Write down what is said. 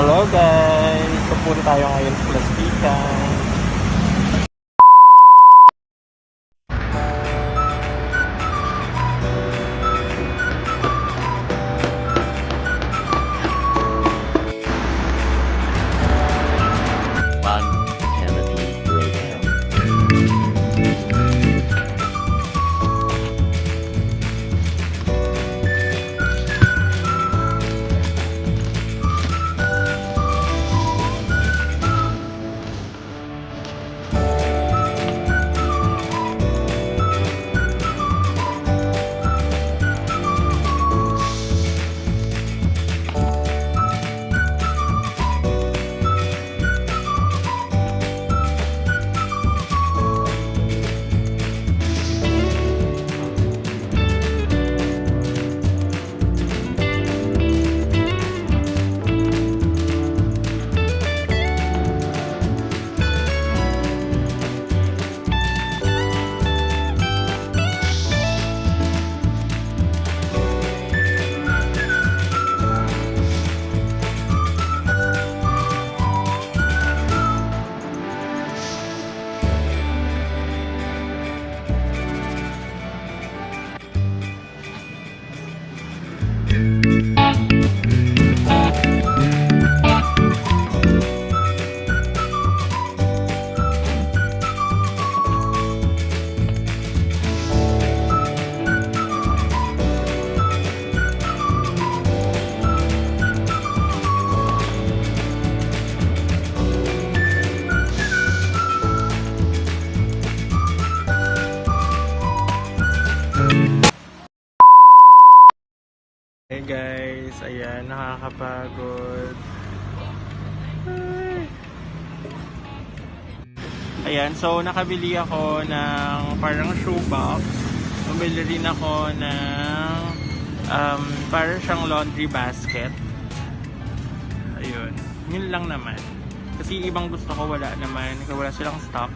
Hello guys! Pupunta tayo ngayon sa Plastikan. One eternity later. Hey guys, ayan, nakakapagod. Ay. Ayan, so nakabili ako ng parang shoebox. Bumili rin ako ng parang siyang laundry basket. Ayun, yun lang naman. Kasi ibang gusto ko wala naman, kasi wala silang stock.